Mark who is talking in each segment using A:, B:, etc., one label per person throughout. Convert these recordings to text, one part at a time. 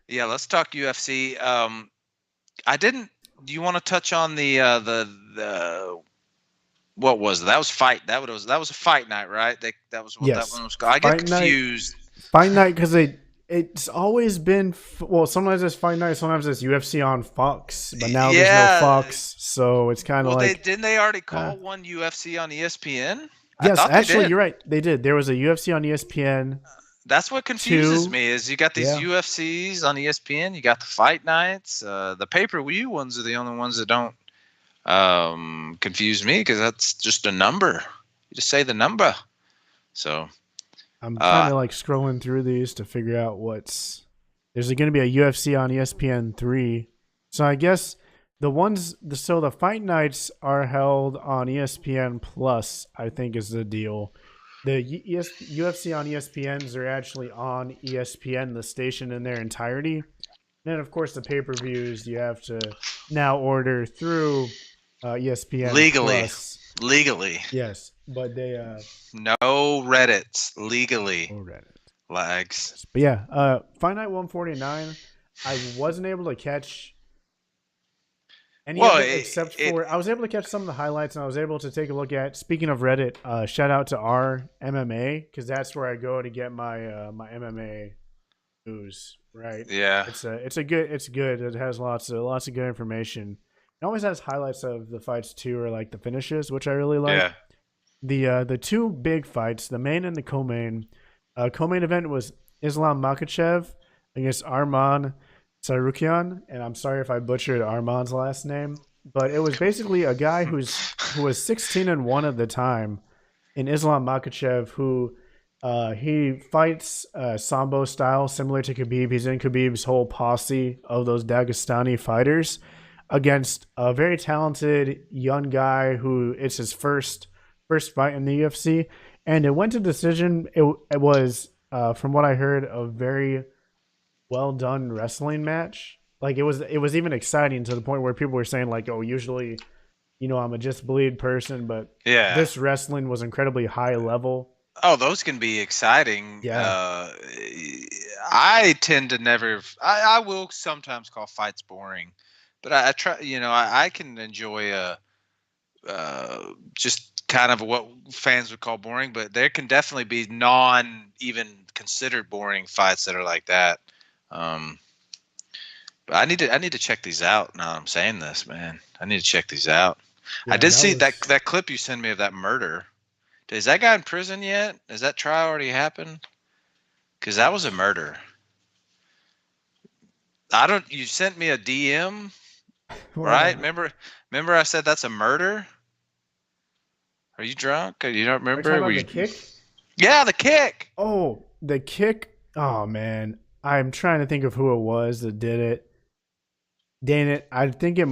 A: Yeah, let's talk UFC. I didn't. Do you want to touch on the what was it? That was fight. That was a fight night, right? That was what that
B: Yes,
A: one was called. I get
B: fight night,
A: confused.
B: fight night, because it's always been well. Sometimes it's fight night, sometimes it's UFC on Fox, but now there's no
A: Yeah.
B: Fox, so it's kind of
A: Well, they
B: like,
A: didn't they already
B: uh,
A: call one UFC on ESPN? I
B: yes,
A: thought they
B: actually,
A: did.
B: you're right. They did. There was a UFC on ESPN
A: That's what confuses
B: two.
A: me is you got these
B: Yeah,
A: UFCs on ESPN, you got the fight nights. The pay-per-view ones are the only ones that don't confuse me because that's just a number. You just say the number. So
B: I'm kind
A: uh,
B: of like scrolling through these to figure out what's. There's going to be a UFC on ESPN three, so I guess the fight nights are held on ESPN Plus. I think is the deal. The UFC on ESPNs are actually on ESPN, the station in their entirety. Then, of course, the pay per views you have to now order through ESPN
A: legally,
B: Plus.
A: legally,
B: Yes, but they
A: no Reddits, legally
B: ordered it.
A: lags.
B: Yes, but yeah, Fight Night 149. I wasn't able to catch any
A: Well,
B: of it except for I was able to catch some of the highlights, and I was able to take a look at. Speaking of Reddit, shout out to our MMA because that's where I go to get my MMA news. Right,
A: yeah,
B: it's good. It has lots of good information. It always has highlights of the fights too, or like the finishes, which I really like.
A: yeah.
B: The two big fights, the main and the co-main. Co-main event was Islam Makhachev against Arman Sarukian, and I'm sorry if I butchered Arman's last name, but it was basically a guy who was 16-1 at the time in Islam Makhachev, who he fights sambo style, similar to Khabib. He's in Khabib's whole posse of those Dagestani fighters against a very talented young guy who it's his first fight in the UFC, and it went to decision. It was, from what I heard, a very well done wrestling match. Like it was even exciting to the point where people were saying like, "Oh, usually, I'm a just bleed person, but
A: Yeah.
B: this wrestling was incredibly high level."
A: Oh, those can be exciting.
B: Yeah,
A: I tend to never. I will sometimes call fights boring, but I try. I can enjoy just kind of what fans would call boring, but there can definitely be non even considered boring fights that are like that. Um, but I need to check these out. Now I'm saying this, man. I need to check these out. I
B: yeah,
A: did
B: that
A: see that
B: was.
A: that clip you sent me of that murder. Is that guy in prison yet? Has that trial already happened? Because that was a murder. I don't. You sent me a DM, right?
B: Well,
A: Remember, I said that's a murder. Are you drunk? You don't
B: are you talking
A: remember?
B: about the kick?
A: Yeah, the kick.
B: Oh, the kick. Oh man, I'm trying to think of who it was that did it. Dang it, I think it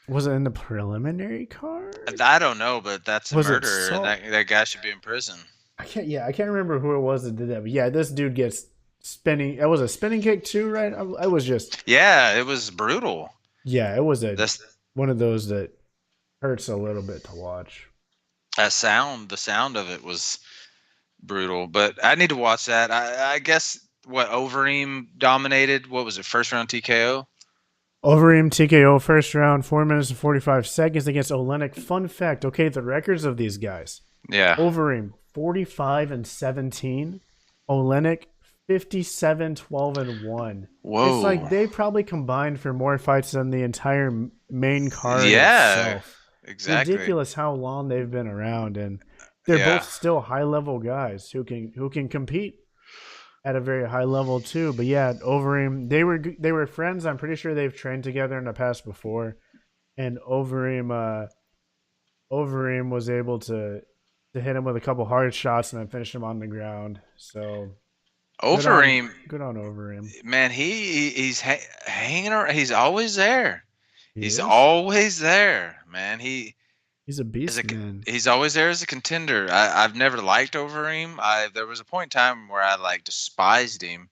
B: was it in the preliminary card.
A: I don't know, but that's a
B: Was it
A: murder, and
B: Salt?
A: that guy should be in prison.
B: I can't. Yeah, I can't remember who it was that did that. But yeah, this dude gets spinning. It was a spinning kick too, right? I was just.
A: Yeah, it was brutal.
B: Yeah, it was a
A: That's
B: one of those that hurts a little bit to watch.
A: that sound. The sound of it was brutal. But I need to watch that. I guess what Overeem dominated. What was it? First round TKO.
B: Overeem TKO first round, 4 minutes and 45 seconds against Olenek. Fun fact: okay, the records of these guys:
A: Yeah.
B: Overeem 45-17, Olenek 57-12-1. It's like
A: Whoa.
B: they probably combined for more fights than the entire main card
A: Yeah.
B: itself. It's
A: Exactly.
B: ridiculous how long they've been around, and they're both
A: Yeah.
B: still high level guys who can compete at a very high level too. But yeah, Overeem, they were friends. I'm pretty sure they've trained together in the past before, and Overeem was able to hit him with a couple hard shots and then finish him on the ground. So good on
A: Overeem,
B: good on Overeem.
A: man, he's hanging around. He's always there.
B: He
A: He's
B: is.
A: always there, man. He
B: He's a
A: is a
B: beast, man.
A: he's always there as a contender. I've never liked Overeem. There was a point in time where I like despised him.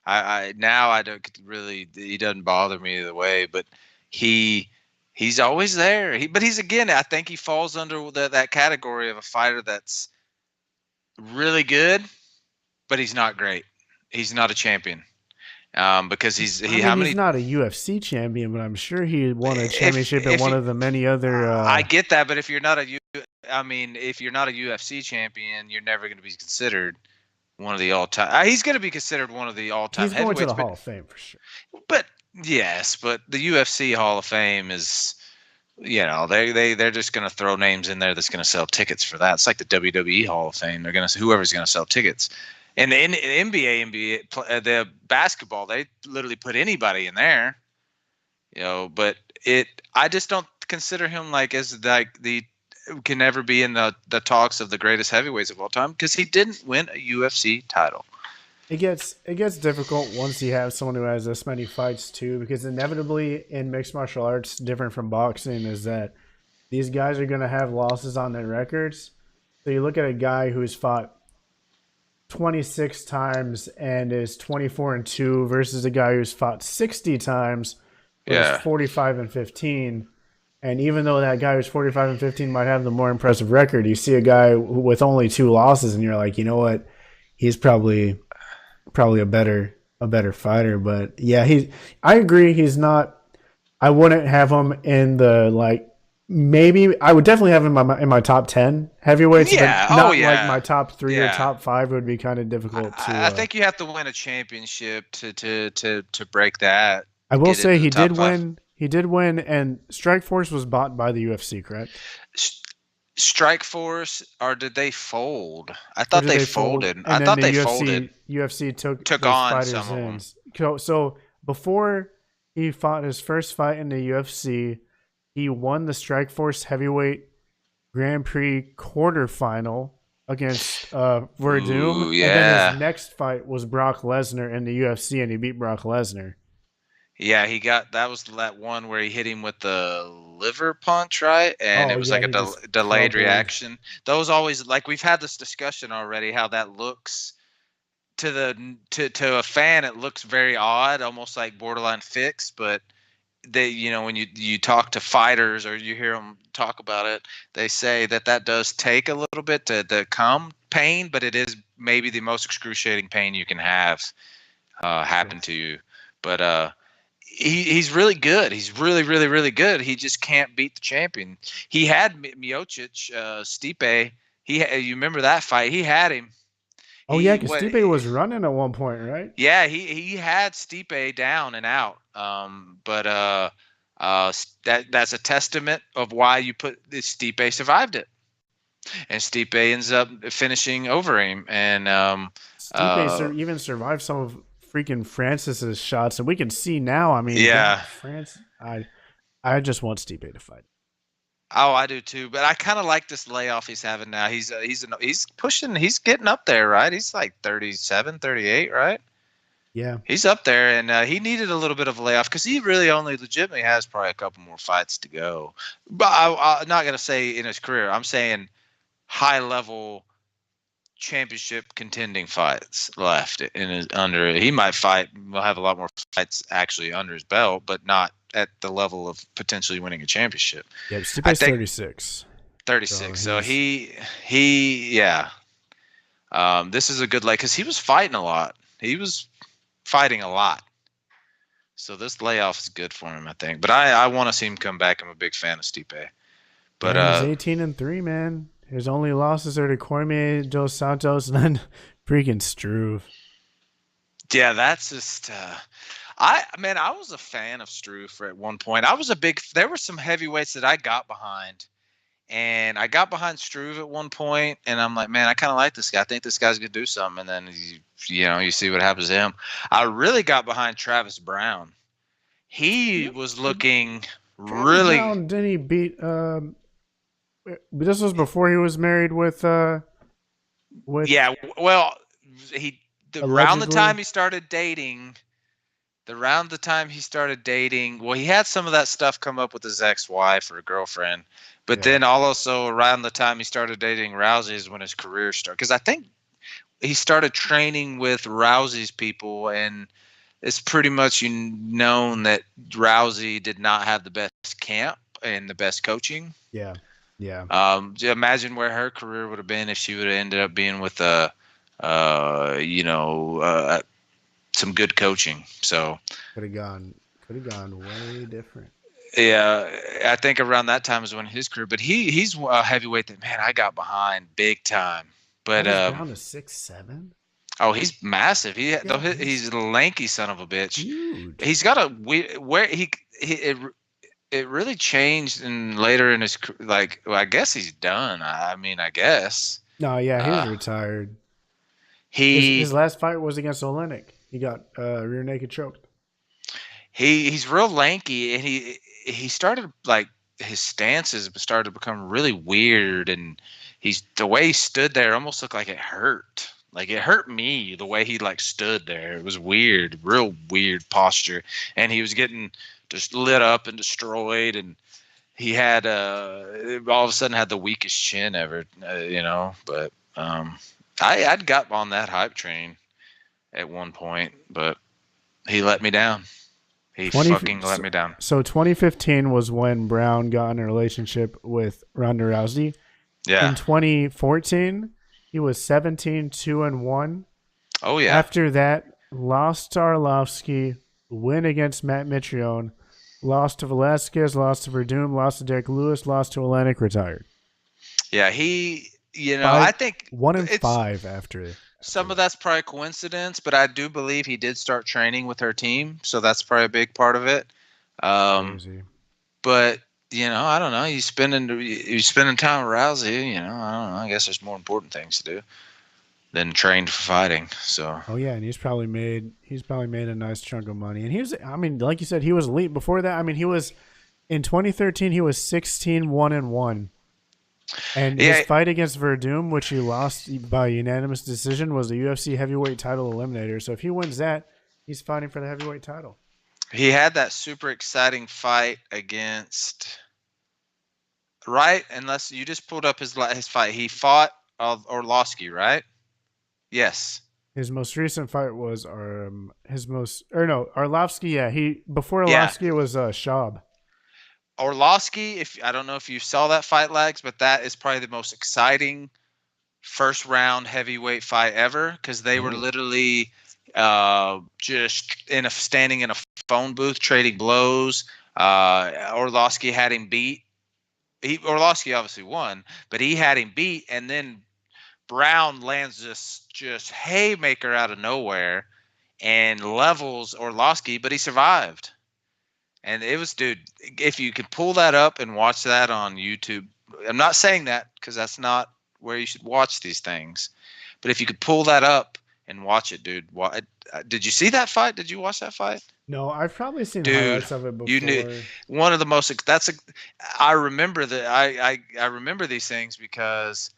A: I now I don't really. He doesn't bother me either way, but he he's always there. But he's again. I think he falls under that category of a fighter that's really good, but he's not great. He's not a champion. because
B: I
A: he
B: mean,
A: how
B: he's
A: many
B: not a UFC champion, but I'm sure he won a championship at
A: if
B: one
A: you
B: of the many other.
A: I get that, but if you're not a I mean, if you're not a UFC champion, you're never going to be considered one of the all-time. He's going to be considered one of the all-time
B: He's going to
A: heavyweights,
B: the Hall of Fame for sure.
A: but yes, but the UFC Hall of Fame is, they're just going to throw names in there that's going to sell tickets for that. It's like the WWE Hall of Fame. They're going to whoever's going to sell tickets. And in NBA, the basketball, they literally put anybody in there, But I just don't consider him like as like the can never be in the talks of the greatest heavyweights of all time because he didn't win a UFC title.
B: It gets difficult once you have someone who has this many fights too, because inevitably in mixed martial arts, different from boxing, is that these guys are going to have losses on their records. So you look at a guy who's fought 26 times and is 24-2 versus a guy who's fought 60 times but is
A: Yeah.
B: 45 and 15. And even though that guy who's 45 and 15 might have the more impressive record, you see a guy with only two losses and you're like, you know what? He's probably a better fighter, but yeah, I agree he's not. I wouldn't have him in the like. Maybe I would definitely have him in my top 10 heavyweights,
A: Yeah.
B: but
A: Oh
B: not like my
A: yeah.
B: top 3 or
A: Yeah.
B: top 5. It would be kind of difficult to.
A: I think you have to win a championship to break that,
B: I will
A: get
B: say
A: into the
B: he did
A: top five.
B: win. He did win, and Strikeforce was bought by the UFC, correct?
A: S- Strike Force, or did they fold? I
B: Or
A: thought
B: did
A: they
B: they fold?
A: folded. I
B: And then
A: thought
B: the
A: they folded.
B: UFC took
A: Took
B: those
A: on
B: fighters
A: some of
B: in.
A: them.
B: So before he fought his first fight in the UFC, he won the Strikeforce heavyweight Grand Prix quarterfinal against Verdum,
A: Ooh,
B: and then his
A: yeah.
B: next fight was Brock Lesnar in the UFC, and he beat Brock Lesnar.
A: Yeah, he got that was that one where he hit him with the liver punch, right? And
B: Oh
A: it was
B: yeah,
A: like a
B: he just
A: delayed
B: crumpled.
A: reaction. Those always like we've had this discussion already how that looks to a fan it looks very odd, almost like borderline fixed, but when you talk to fighters or you hear them talk about it, they say that does take a little bit to calm pain, but it is maybe the most excruciating pain you can have happen to
B: Yes.
A: you. But he's really good. He's really, really, really good. He just can't beat the champion. He had Miocic, Stipe. You remember that fight? He had him.
B: Oh yeah,
A: He
B: because
A: what?
B: Stipe was running at one point, right?
A: Yeah, he had Stipe down and out. But that's a testament of why you put Stipe survived it, and Stipe ends up finishing over him. And
B: Stipe
A: uh,
B: even survived some of freaking Francis's shots, and we can see now. I mean,
A: yeah.
B: God, France. I just want Stipe to fight.
A: Oh, I do too. But I kind of like this layoff he's having now. He's pushing. He's getting up there, right? He's like 37, 38, right?
B: Yeah,
A: He's up there, and he needed a little bit of a layoff because he really only legitimately has probably a couple more fights to go. But I'm not gonna say in his career. I'm saying high level championship contending fights left in his under. He might fight. Will have a lot more fights actually under his belt, but not at the level of potentially winning a championship.
B: yeah.
A: I
B: Stipe's
A: think
B: 36, so
A: 36. So
B: he's
A: he yeah. This is a good like because he was fighting a lot. He was fighting a lot. So this layoff is good for him, I think. But I want to see him come back. I'm a big fan of Stipe. But
B: yeah. He's 18-3, man. His only losses are to Cormier, Dos Santos, and then freaking Struve.
A: yeah, that's just I was a fan of Struve at one point. I was a big there were some heavyweights that I got behind. And I got behind Struve at one point, and I'm like, man, I kind of like this guy. I think this guy's gonna do something. And then you see what happens to him. I really got behind Travis Brown. He
B: Yep.
A: was looking
B: Travis
A: really.
B: Brown didn't he beat? This was before he was married with
A: Yeah, well, he around the time
B: allegedly.
A: he started dating, well, he had some of that stuff come up with his ex-wife or girlfriend, but
B: Yeah,
A: then also around the time he started dating Rousey is when his career started. Because I think he started training with Rousey's people, and it's pretty much known that Rousey did not have the best camp and the best coaching.
B: yeah, yeah.
A: Imagine where her career would have been if she would have ended up being with uh, you know, uh, some good coaching. So
B: Could have gone way different.
A: yeah, I think around that time is when his career. But he's a heavyweight that, man, I got behind big time. But
B: How is Brown a 6'7"?
A: oh, he's massive. Though
B: Yeah, he's
A: he's a lanky son of a bitch.
B: huge.
A: He's got a where he it really changed in later in his like. Well, I guess he's done. I mean, I guess
B: No, yeah, he's
A: uh,
B: retired. His
A: he
B: last fight was against Olenek. He got rear naked choked.
A: he's real lanky, and he started like his stances started to become really weird, and he's the way he stood there almost looked like it hurt. Like it hurt me the way he like stood there. It was weird, real weird posture, and he was getting just lit up and destroyed, and he had all of a sudden had the weakest chin ever, But I'd got on that hype train at one point, but he let me down. He
B: 20
A: fucking let me down.
B: so 2015 was when Brown got in a relationship with Ronda Rousey. In
A: Yeah.
B: 2014, he was 17-2-1.
A: Oh yeah.
B: After that, lost to Arlovsky, win against Matt Mitrione, lost to Velasquez, lost to Verdum, lost to Derek Lewis, lost to Olenek, retired.
A: Yeah. He. I
B: Five,
A: think
B: 1-5 after.
A: some of that's probably coincidence, but I do believe he did start training with her team, so that's probably a big part of it. Um,
B: Crazy.
A: but I don't know. You spending time with Rousey. I don't know. I guess there's more important things to do than train for fighting. So
B: Oh yeah, and he's probably made a nice chunk of money. And I mean, like you said, he was elite before that. I mean, he was in 2013 he was 16-1-1. And his
A: yeah,
B: fight against Verdum, which he lost by unanimous decision, was the UFC heavyweight title eliminator. So if he wins that, he's fighting for the heavyweight title.
A: he had that super exciting fight against right. Unless you just pulled up his fight, he fought Orlovsky, right? Yes.
B: His most recent fight was Arlovsky. Yeah, he before
A: Yeah.
B: Arlovsky was Schaub.
A: Orlovsky, if I don't know if you saw that fight, Lags, but that is probably the most exciting first round heavyweight fight ever because they were
B: Oh,
A: literally just standing in a phone booth trading blows. Orlovsky had him beat. Orlovsky obviously won, but he had him beat, and then Brown lands this just haymaker out of nowhere and levels Orlovsky, but he survived. And it was, dude, if you could pull that up and watch that on YouTube, I'm not saying that because that's not where you should watch these things. But if you could pull that up and watch it, dude, did you see that fight? Did you watch that fight?
B: no, I've probably seen
A: Dude,
B: highlights of it
A: you knew
B: before.
A: one of the most, I remember that I remember these things because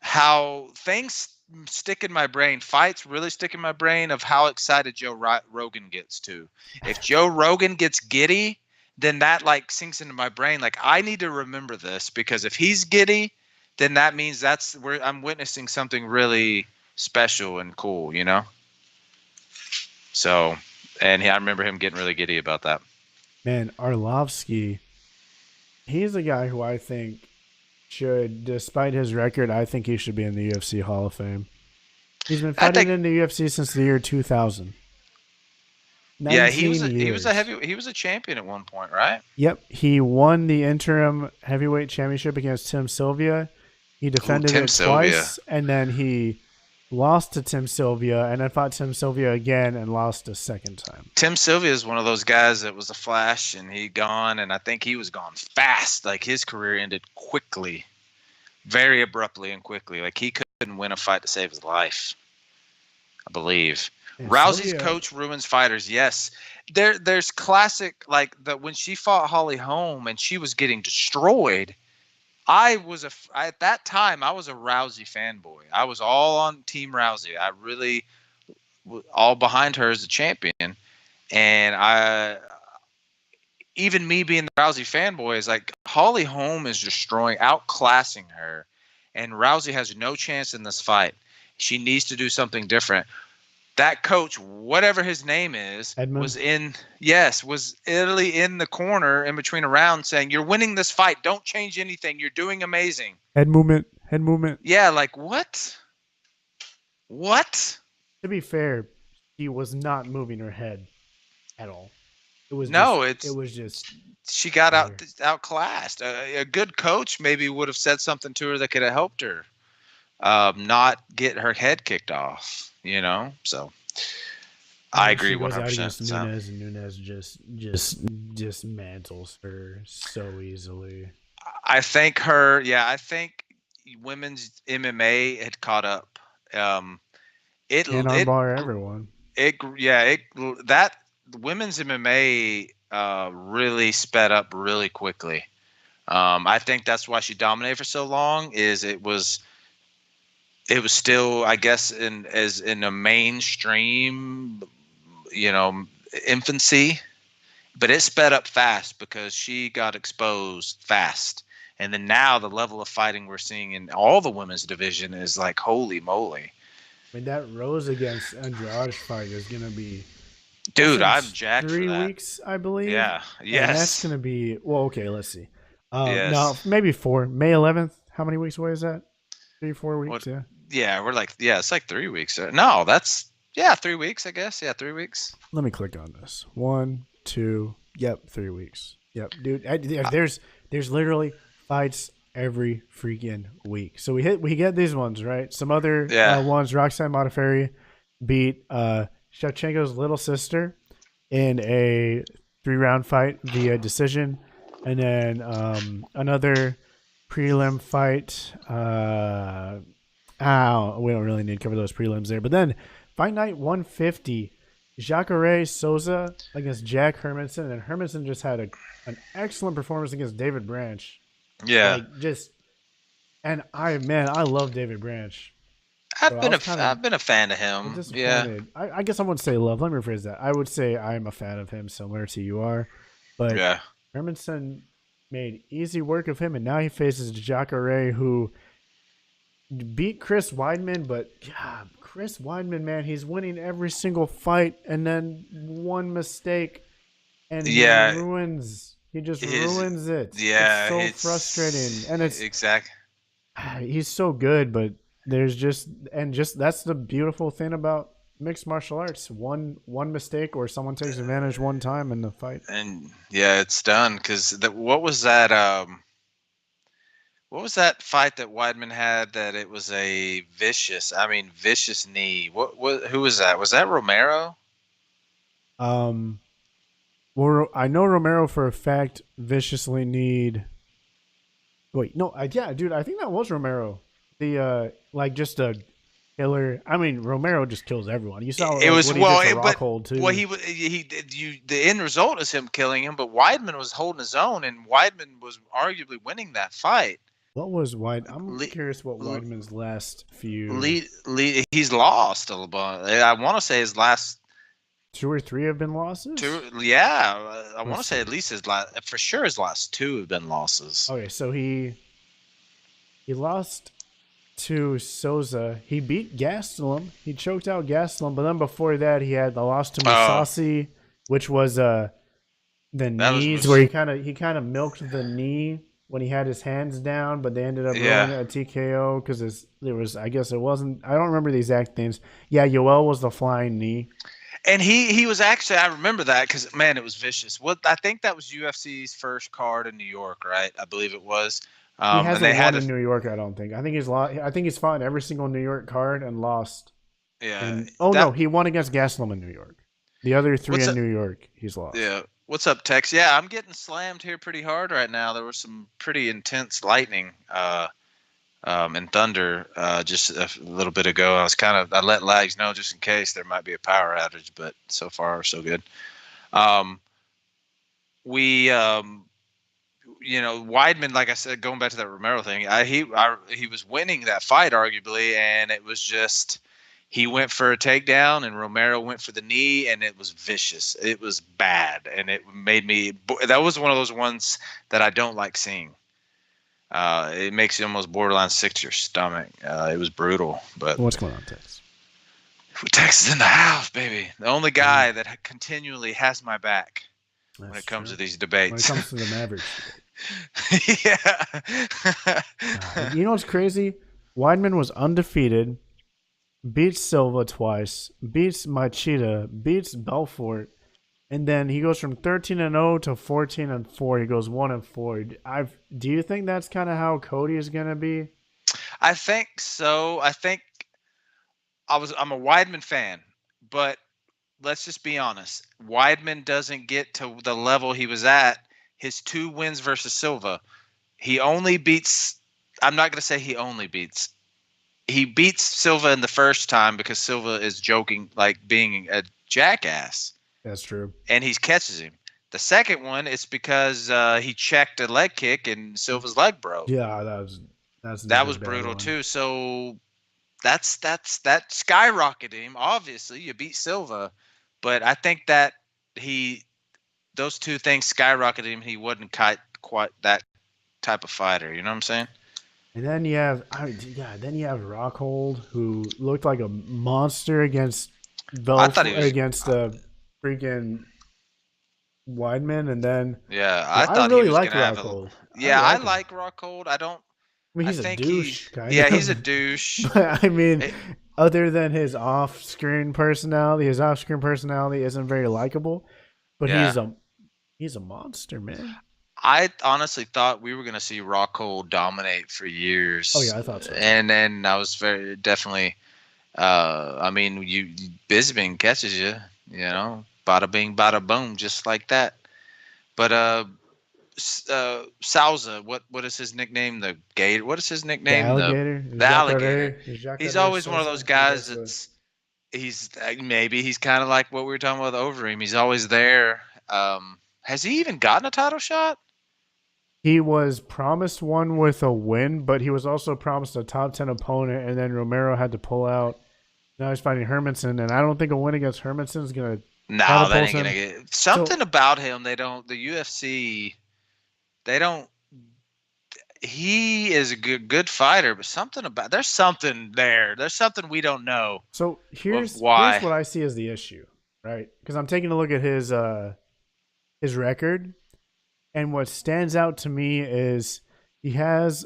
A: how things stick in my brain, fights really stick in my brain of how excited Rogan gets too. If Joe Rogan gets giddy, then that like sinks into my brain. Like I need to remember this because if he's giddy, then that means that's where I'm witnessing something really special and cool. So, and I remember him getting really giddy about that.
B: Man, Arlovsky, he's a guy who I think should, despite his record, I think he should be in the UFC Hall of Fame. He's been
A: I
B: fighting
A: think,
B: in the UFC since the year 2000.
A: yeah,
B: 19 years.
A: he was a champion at one point, right?
B: Yep, he won the interim heavyweight championship against Tim Sylvia. He
A: Oh,
B: defended
A: Tim
B: it
A: Sylvia.
B: twice, and then he lost to Tim Sylvia, and then fought Tim Sylvia again and lost a second time.
A: Tim Sylvia is one of those guys that was a flash and he gone, and I think he was gone fast. Like his career ended quickly, very abruptly and quickly. Like he couldn't win a fight to save his life, I believe.
B: And
A: Rousey's
B: Sylvia,
A: coach ruins fighters. Yes, there's classic like that when she fought Holly Holm and she was getting destroyed. At that time I was a Rousey fanboy. I was all on Team Rousey. I really all behind her as a champion. And even me being the Rousey fanboy is like Holly Holm is destroying, outclassing her, and Rousey has no chance in this fight. She needs to do something different. That coach, whatever his name is,
B: Edmund,
A: was literally in the corner in between a round saying, "You're winning this fight. Don't change anything. You're doing amazing."
B: head movement, head movement.
A: Yeah, like what? What?
B: To be fair, He was not moving her head at all. It was just
A: No,
B: it was just
A: she got
B: there.
A: outclassed. A good coach maybe would have said something to her that could have helped her not get her head kicked off. So
B: And
A: I
B: then
A: agree
B: she goes out
A: 100%.
B: against
A: So
B: Nunes, and Nunes just dismantles her so easily.
A: I think her, yeah, I think women's MMA had caught up. Um, it
B: And
A: it
B: armbar everyone.
A: yeah, that women's MMA really sped up really quickly. I think that's why she dominated for so long. Is it was still, I guess, in a mainstream, you know, infancy, but it sped up fast because she got exposed fast. And then now the level of fighting we're seeing in all the women's division is like holy moly.
B: I mean, that Rose against Andrade fight is gonna be that's
A: Dude,
B: in
A: I'm jacked for
B: three
A: that.
B: weeks, I believe,
A: Yeah.
B: and that's
A: Yes.
B: gonna be well. Okay, let's see. No,
A: Yes.
B: maybe 4 May 11th. How many weeks away is that? 3 4 weeks.
A: What?
B: Yeah.
A: Yeah, we're like, yeah, it's like 3 weeks. No, that's, yeah, 3 weeks, I guess. Yeah, 3 weeks.
B: Let me click on this. 1, 2. Yep, 3 weeks. Yep, dude.
A: Uh,
B: There's literally fights every freaking week. So we get these ones right. Some other
A: yeah.
B: ones. Roxanne Modafferi beat Shevchenko's little sister in a 3-round fight via decision, and then another prelim fight. We don't really need to cover those prelims there. But then fight night 150, Jacare Souza against Jack Hermanson, and Hermanson just had an excellent performance against David Branch.
A: Yeah.
B: Like just, and I love David Branch. So I was kind of
A: I've been a fan of him. Yeah.
B: disappointed. I guess I wouldn't say love. Let me rephrase that. I would say I'm a fan of him, similar to you are. But
A: Yeah.
B: Hermanson made easy work of him, and now he faces Jacare, who beat Chris Weidman. But God, Chris Weidman, man, he's winning every single fight, and then one mistake, and
A: Yeah.
B: he just
A: His
B: ruins it. It's
A: yeah,
B: so frustrating,
A: it's
B: and it's
A: exact.
B: he's so good, but there's just that's the beautiful thing about mixed martial arts. One mistake or someone takes advantage one time in the fight.
A: And yeah, it's done because what was that fight that Weidman had that it was a vicious knee? What who was that? Was that Romero?
B: Um, well, I know Romero for a fact viciously need. Wait, no, yeah, dude, I think that was Romero. The like just a killer. I mean, Romero just kills everyone. You saw
A: It
B: like
A: was
B: what he did
A: well,
B: to
A: but
B: Rockhold
A: well,
B: too.
A: he did you the end result is him killing him, but Weidman was holding his own, and Weidman was arguably winning that fight.
B: What was Weid? I'm
A: Le-
B: curious what
A: le-
B: Weidman's last few
A: he's lost a bunch. I want to say his last
B: 2 or 3 have been losses.
A: two. Yeah, I want
B: Let's
A: to say
B: see.
A: at least his last, for sure, his last two have been losses.
B: Okay, so he lost to Souza. He beat Gastelum. He choked out Gastelum, but then before that, he had the loss to
A: Oh,
B: Musasi, which was the
A: that was
B: knees where he kind of milked the knee when he had his hands down, but they ended up ruling
A: yeah.
B: it a TKO because there was I guess it wasn't. I don't remember the exact things. Yeah, Yoel was the flying knee.
A: And he was actually, I remember that because man, it was vicious. What I think that was UFC's first card in New York, right? I believe it was.
B: He
A: And they
B: hasn't
A: had
B: won
A: a
B: in New York. I don't think. I think he's lost. I think he's fought in every single New York card and lost.
A: yeah
B: And oh no,
A: that
B: he won against Gastelum in New York. The other three
A: what's
B: in
A: up?
B: New York, he's lost.
A: Yeah, what's up, Tex? Yeah, I'm getting slammed here pretty hard right now. There was some pretty intense lightning and thunder just a little bit ago. I let Lags know just in case there might be a power outage, but so far so good. Um, we Weidman, like I said, going back to that Romero thing, he was winning that fight arguably, and it was just he went for a takedown, and Romero went for the knee, and it was vicious. It was bad, and it made me. That was one of those ones that I don't like seeing. It makes you almost borderline sick to your stomach. It was brutal, but
B: What's going on, Tex?
A: Texas in the house, baby. The only
B: Mm,
A: guy that continually has my back when
B: that's
A: it comes to
B: true.
A: these
B: When it
A: debates.
B: comes to the Mavericks debate,
A: Yeah.
B: you know what's crazy? Weidman was undefeated beats Silva twice, beats Machida, beats Belfort, and then he goes from 13-0 to 14-4. He goes 1-4. Do you think that's kind of how Cody is gonna be?
A: I think so. I think I'm a Weidman fan, but let's just be honest. Weidman doesn't get to the level he was at. His 2 wins versus Silva, he only beats. I'm not going to say he only beats. He beats Silva in the first time because Silva is joking, like being a jackass,
B: That's true.
A: and he catches him. The second one is because he checked a leg kick and Silva's leg broke.
B: Yeah, that's
A: That
B: another
A: was
B: bad
A: brutal
B: one.
A: too. So that skyrocketed him. Obviously, you beat Silva, but I think that he those two things skyrocketed him. He wasn't quite that type of fighter. You know what I'm saying?
B: And then you have, yeah, then you have Rockhold, who looked like a monster against
A: I thought he was.
B: against freaking Weidman, and then
A: Yeah,
B: yeah,
A: I
B: I
A: thought he
B: really
A: was
B: like
A: gonna have a.
B: Rockhold. I
A: Yeah, I
B: like him.
A: like Rockhold. I don't.
B: I mean,
A: I
B: he's a
A: think he.
B: douche, kind
A: Yeah, he's a
B: of.
A: douche.
B: But I mean,
A: It,
B: other than his off-screen personality isn't very likable. But
A: yeah,
B: he's a monster, man.
A: I honestly thought we were gonna see Rockhold dominate for
B: Oh
A: years,
B: yeah, I thought so too.
A: and then I was very definitely. I mean, Bisbing catches you, bada bing, bada boom, just like that. But Souza, what is his nickname? The Gator. What is his
B: The
A: nickname?
B: alligator,
A: The alligator. He's
B: Jacare
A: always one of those
B: Souza. He
A: guys
B: does the.
A: that's he's maybe he's kind of like what we were talking about with Overeem. He's always there. Has he even gotten a title shot?
B: He was promised one with a win, but he was also promised a top 10 opponent, and then Romero had to pull out. Now he's fighting Hermanson, and I don't think a win against Hermanson is going to
A: No, that
B: catapult
A: ain't gonna
B: him.
A: get
B: So,
A: something about him. They don't. The UFC. They don't. He is a good fighter, but something about there's something there. There's something we don't know
B: so
A: of
B: here's
A: why.
B: what I see as the issue, right? Because I'm taking a look at his record, and what stands out to me is he has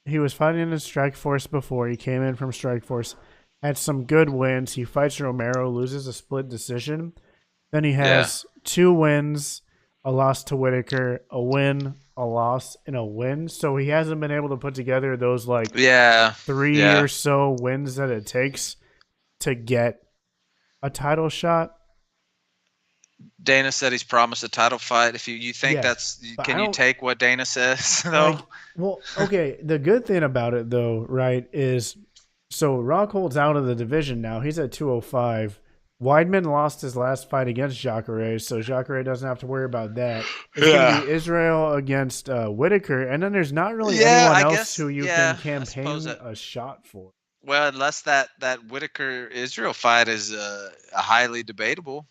B: he was fighting in Strike Force before. He came in from Strike Force, had some good wins. He fights Romero, loses a split decision. Then he
A: Yeah,
B: has 2 wins, a loss to Whitaker, a win, a loss, and a win. So he hasn't been able to put together those like
A: yeah,
B: three
A: yeah.
B: or so wins that it takes to get a title shot.
A: Dana said he's promised a title fight. If you think
B: Yeah.
A: that's,
B: But I
A: can you
B: don't
A: take what Dana says though?
B: like, well, okay. The good thing about it, though, right, is so Rockhold's out of the division now. He's at 205. Weidman lost his last fight against Jacare, so Jacare doesn't have to worry about that. It's going to
A: Yeah,
B: be Israel against Whitaker, and then there's not really
A: yeah.
B: anyone
A: I
B: else
A: guess.
B: who you can
A: Yeah, I suppose
B: campaign
A: that.
B: a shot for.
A: Well, unless that Whitaker Israel fight is highly debatable.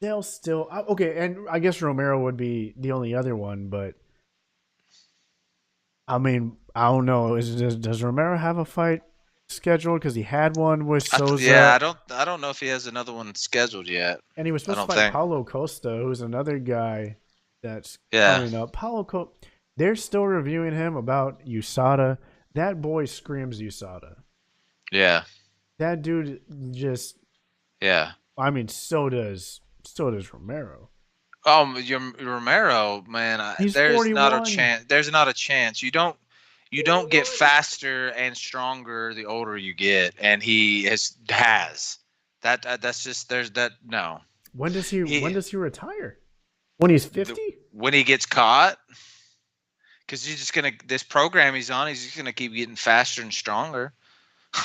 B: They'll still okay, and I guess Romero would be the only other one, but I mean, I don't know. Does Romero have a fight scheduled? Because he had one with
A: Yeah,
B: Souza,
A: I don't know if he has another one scheduled yet.
B: and he was
A: I
B: supposed to
A: don't
B: fight
A: think.
B: Paulo Costa, who's another guy that's
A: Yeah,
B: coming up. They're still reviewing him about USADA. That boy screams USADA.
A: yeah,
B: That dude just,
A: yeah.
B: I mean, so does Romero.
A: Your Romero, man,
B: He's
A: there's not a
B: 41.
A: chance. There's not a chance. You don't get faster and stronger the older you get, and he has that. That's just there's that no.
B: When
A: He
B: does he retire? When he's 50?
A: when he gets caught, because he's just gonna this program he's on, he's just gonna keep getting faster and stronger.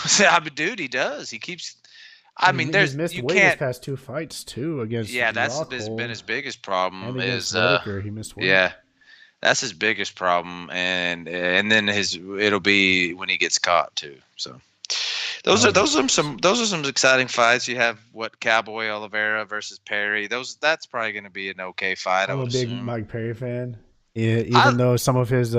A: So, I mean, dude, he does. He keeps. I
B: And
A: mean,
B: he's
A: there's
B: missed
A: you
B: weight his
A: can't.
B: past 2 fights too, against
A: Yeah, been
B: Rockhold
A: his biggest
B: and
A: problem
B: against
A: is
B: Whitaker. He missed weight.
A: yeah. That's his biggest problem, and then it'll be when he gets caught too. So those
B: Oh
A: are
B: yeah,
A: some exciting fights. You have what Cowboy Oliveira versus Perry. That's probably going to be an okay fight, I
B: I'm a
A: would
B: big
A: assume.
B: Mike Perry fan. Yeah,
A: I
B: even though some of his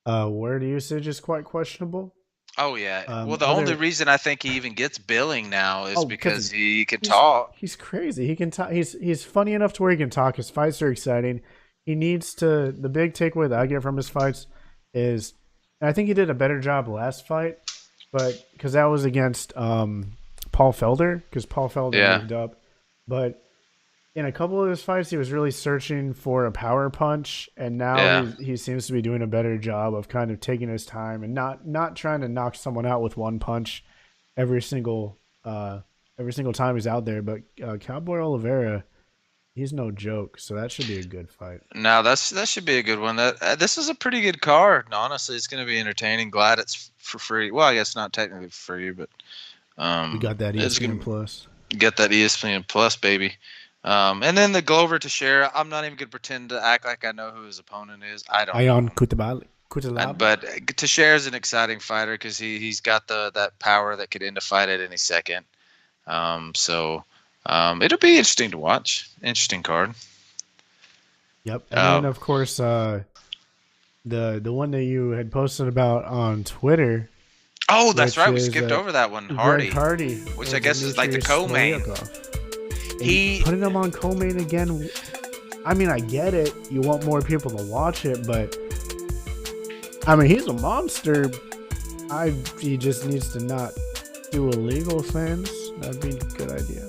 B: word usage is quite questionable.
A: Oh yeah. Well, the only
B: Other
A: reason I think he even gets billing now is
B: because
A: because he can
B: he's
A: talk.
B: he's crazy. He can talk. He's funny enough to where he can talk. His fights are exciting. He needs to. The big takeaway that I get from his fights is, and I think he did a better job last fight. but because that was against Paul Felder, because Paul Felder
A: Yeah,
B: moved up. But in a couple of his fights, he was really searching for a power punch, and now
A: yeah.
B: he seems to be doing a better job of kind of taking his time and not trying to knock someone out with one punch every single uh, every single time he's out there. But Cowboy Oliveira, he's no joke, so that should be a good fight.
A: Now that should be a good one. That this is a pretty good card. Honestly, it's going to be entertaining. Glad it's for free. Well, I guess not technically for free, but
B: We got that
A: it's
B: ESPN
A: going
B: Plus.
A: to get that ESPN Plus, baby. And then the Glover to share. I'm not even going to pretend to act like I know who his opponent is. I don't know
B: Ion
A: him.
B: Kutalaba.
A: But Teixeira is an exciting fighter because he's got that power that could end a fight at any second. So it'll be interesting to watch. Interesting card.
B: Yep, and then
A: Uh,
B: of course the one that you had posted about on Twitter,
A: oh, that's
B: which
A: right. We
B: is
A: skipped over that one.
B: Greg
A: Hardy,
B: Hardy,
A: which I
B: and
A: guess is like the
B: Demetrius
A: co-main.
B: Stolyakov. And
A: He
B: putting him on co-main again. I mean, I get it. You want more people to watch it, but I mean, he's a monster. He just needs to not do illegal things. That'd be a good idea.